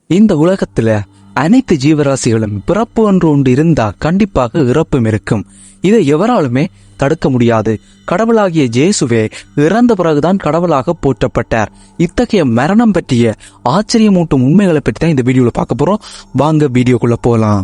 இந்த உலகத்துல அனைத்து ஜீவராசிகளும் பிறப்பு ஒன்று இருந்தா கண்டிப்பாக இறப்பும் இருக்கும். இதை எவராலுமே தடுக்க முடியாது. கடவுளாகிய இயேசுவே இறந்த பிறகுதான் கடவுளாக போற்றப்பட்டார். இத்தகைய மரணம் பற்றிய ஆச்சரியமூட்டும் உண்மைகளை பற்றி தான் இந்த வீடியோல பார்க்க போறோம். வாங்க வீடியோக்குள்ள போலாம்.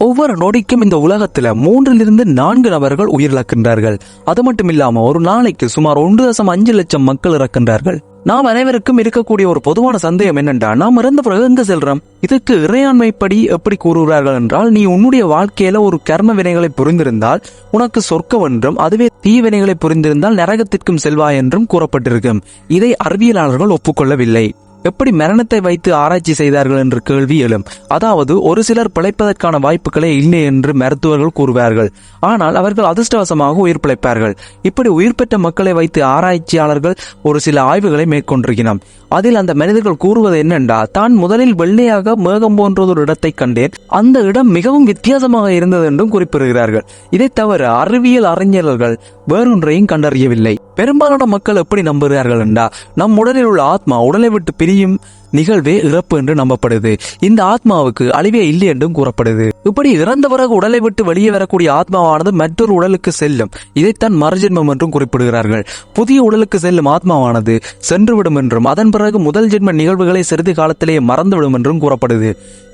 ஒவ்வொரு நொடிக்கும் இந்த உலகத்துல 3-4 நபர்கள் உயிரிழக்கின்றார்கள். அது மட்டும் இல்லாம ஒரு நாளைக்கு சுமார் 1.5 லட்சம் மக்கள் இறக்கின்றார்கள். நாம் அனைவருக்கும் இருக்கக்கூடிய ஒரு பொதுவான சந்தேகம் என்னென்றா, நாம் இறந்த பிறகு எங்க செல்றோம்? இதற்கு இறையாண்மைப்படி எப்படி கூறுகிறார்கள் என்றால், நீ உன்னுடைய வாழ்க்கையில ஒரு கர்ம வினைகளை புரிந்திருந்தால் உனக்கு சொர்க்கம் என்றும், அதுவே தீவினைகளை புரிந்திருந்தால் நரகத்திற்கும் செல்வாய் என்றும் கூறப்பட்டிருக்கும். இதை அறிவியலாளர்கள் ஒப்புக்கொள்ளவில்லை. எப்படி மரணத்தை வைத்து ஆராய்ச்சி செய்தார்கள் என்ற கேள்வி எழும். அதாவது ஒரு சிலர் பிழைப்பதற்கான வாய்ப்புகளே இல்லை என்று மருத்துவர்கள் கூறுவார்கள். ஆனால் அவர்கள் அதிர்ஷ்டவசமாக உயிர் பிழைப்பார்கள். இப்படி உயிர் பெற்ற மக்களை வைத்து ஆராய்ச்சியாளர்கள் ஒரு சில ஆய்வுகளை மேற்கொண்டிருக்கிறார். அதில் அந்த மனிதர்கள் கூறுவது என்னென்றா, தான் முதலில் வெள்ளையாக மேகம் போன்றதொரு இடத்தை கண்டேன், அந்த இடம் மிகவும் வித்தியாசமாக இருந்தது என்றும் குறிப்பிடுகிறார்கள். இதை தவிர அறிவியல் அறிஞர்கள் வேறொன்றையும் கண்டறியவில்லை. பெரும்பாலான மக்கள் எப்படி நம்புகிறார்கள் என்றா, நம் உடலில் உள்ள ஆத்மா உடலை விட்டு பிரியும் நிகழ்வே இறப்பு என்று நம்பப்படுது. இந்த ஆத்மாவுக்கு அழிவே இல்லை என்றும் கூறப்படுது. இப்படி இறந்த பிறகு உடலை விட்டு வெளியே வரக்கூடிய ஆத்மாவானது மற்றொரு உடலுக்கு செல்லும். இதைத்தான் மறுஜென்மம் என்றும் குறிப்பிடுகிறார்கள். புதிய உடலுக்கு செல்லும் ஆத்மாவானது சென்றுவிடும் என்றும், அதன் பிறகு முதல் ஜென்ம நிகழ்வுகளை சிறிது காலத்திலேயே மறந்துவிடும் என்றும் கூறப்படுது.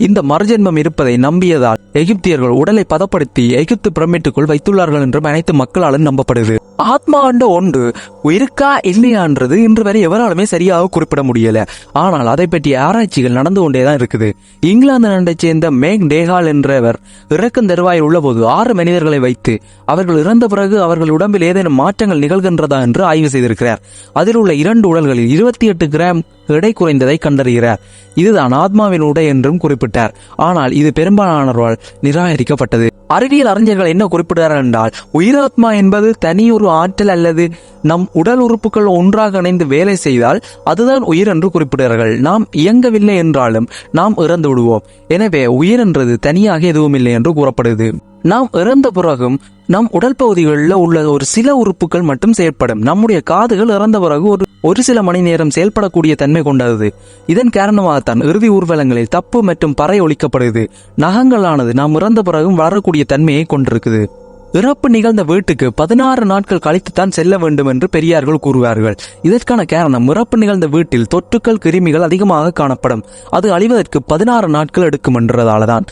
இந்த மறுஜென்மம் இருப்பதை நம்பியதால் எகிப்தியர்கள் உடலை பதப்படுத்தி எகிப்து பிரமிட்டுக்குள் வைத்துள்ளார்கள் என்றும் அனைத்து மக்களாலும் நம்பப்படுது. ஆத்மா என்ற ஒன்று இருக்கா இல்லையா என்றது இன்று வரை எவராலுமே சரியாக குறிப்பிட முடியல. ஆனால் அதை பற்றிய ஆராய்ச்சிகள் நடந்து கொண்டேதான் இருக்குது. இங்கிலாந்து நாட்டை சேர்ந்த மேக் டேகால் என்றவர் இறக்கும் தருவாயில் உள்ள போது 6 மனிதர்களை வைத்து அவர்கள் இறந்த பிறகு அவர்கள் உடம்பில் ஏதேனும் மாற்றங்கள் நிகழ்கின்றதா என்று ஆய்வு செய்திருக்கிறார். அதில் உள்ள 2 உடல்களில் 28 கிராம் எடை குறைந்ததை கண்டறிகிறார். இதுதான் ஆத்மாவின் உடை என்றும் குறிப்பிட்டார். ஆனால் இது பெரும்பாலானவர்களால் நிராகரிக்கப்பட்டது. அறிவியல் அறிஞர்கள் என்ன குறிப்பிடுகிறார்கள் என்றால், உயிராத்மா என்பது தனியொரு ஆற்றல் அல்லது நம் உடல் உறுப்புகள் ஒன்றாக இணைந்து வேலை செய்தால் அதுதான் உயிர் என்று குறிப்பிடுகிறார்கள். நாம் இயங்கவில்லை என்றாலும் நாம் இறந்து விடுவோம். எனவே உயிர் என்றது தனியாக எதுவும் இல்லை என்று கூறப்படுது. நாம் இறந்த பிறகும் நம் உடல் பகுதிகளில் உள்ள ஒரு சில உறுப்புகள் மட்டும் செயல்படும். நம்முடைய காதுகள் இறந்த பிறகு ஒரு சில மணி நேரம் செயல்படக்கூடிய தன்மை கொண்டது. இதன் காரணமாகத்தான் இறுதி ஊர்வலங்களில் தப்பு மற்றும் பறை ஒலிக்கப்படுது. நகங்களானது நாம் இறந்த பிறகும் வளரக்கூடிய தன்மையை கொண்டிருக்குது. இறப்பு நிகழ்ந்த வீட்டுக்கு 16 நாட்கள் கழித்துத்தான் செல்ல வேண்டும் என்று பெரியார்கள் கூறுவார்கள். இதற்கான காரணம், இறப்பு நிகழ்ந்த வீட்டில் தொற்றுக்கள் கிருமிகள் அதிகமாக காணப்படும். அது அழிவதற்கு 16 நாட்கள் எடுக்கும் என்றதால்தான்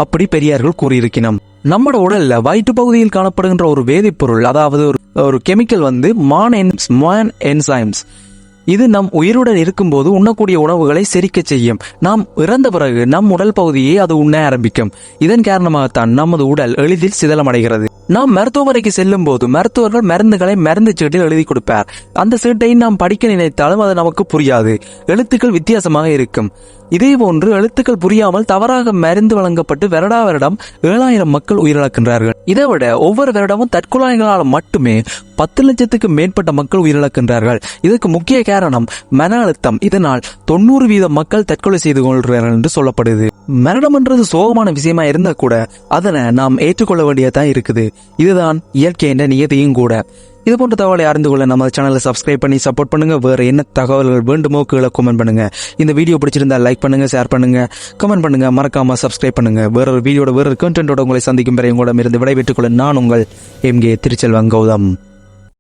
அப்படி பெரியார்கள் கூறியிருக்கிறோம். நம்மட உடல்ல வயிற்று பகுதியில் காணப்படுகின்ற ஒரு வேதிப்பொருள், அதாவது ஒரு கெமிக்கல் மான் என்சைம்ஸ். இது நம் உயிருடன் இருக்கும்போது உண்ணக்கூடிய உணவுகளை செரிக்க செய்யும். நாம் இறந்த பிறகு நம் உடல் பகுதியை அது உண்ண ஆரம்பிக்கும். இதன் காரணமாகத்தான் நமது உடல் எளிதில் சிதலமடைகிறது. நாம் மருத்துவமனைக்கு செல்லும் போது மருத்துவர்கள் மருந்துகளை மருந்து சீட்டில் எழுதி கொடுப்பார். அந்த சீட்டை நாம் படிக்க நினைத்தாலும் அது நமக்கு புரியாது. எழுத்துக்கள் வித்தியாசமாக இருக்கும். இதே போன்று எழுத்துக்கள் புரியாமல் தவறாக மருந்து வழங்கப்பட்டு வருடம் 7,000 மக்கள் உயிரிழக்கின்றார்கள். இதைவிட ஒவ்வொரு வருடமும் தற்கொலைகளால் மட்டுமே 10 லட்சத்துக்கு மேற்பட்ட மக்கள் உயிரிழக்கின்றார்கள். இதற்கு முக்கிய காரணம் மன அழுத்தம். இதனால் 90% மக்கள் தற்கொலை செய்து கொள்கிறார்கள் என்று சொல்லப்படுது. மரணம் என்றது சோகமான விஷயமா இருந்தா கூட அதனை நாம் ஏற்றுக்கொள்ள வேண்டியதான் இருக்குது. இதுதான் இயற்கை என்ற நியதியும் கூட. இது போன்ற தகவலை அறிந்து கொள்ள நம்ம சேனலை சப்ஸ்கிரைப் பண்ணி சப்போர்ட் பண்ணுங்க. வேற என்ன தகவல்கள் வேண்டுமோ கீழே கமெண்ட் பண்ணுங்க. இந்த வீடியோ பிடிச்சிருந்தா லைக் பண்ணுங்க, ஷேர் பண்ணுங்க, கமெண்ட் பண்ணுங்க, மறக்காம சப்ஸ்கிரைப் பண்ணுங்க. வேற ஒரு வீடியோட வேற கண்டென்ட்டோட உங்களை சந்திக்கும் வரை உங்களிடம் இருந்து விடைபெற்றுக் கொள்ள நான் உங்கள் MK திருச்செல்வம் கௌதம்.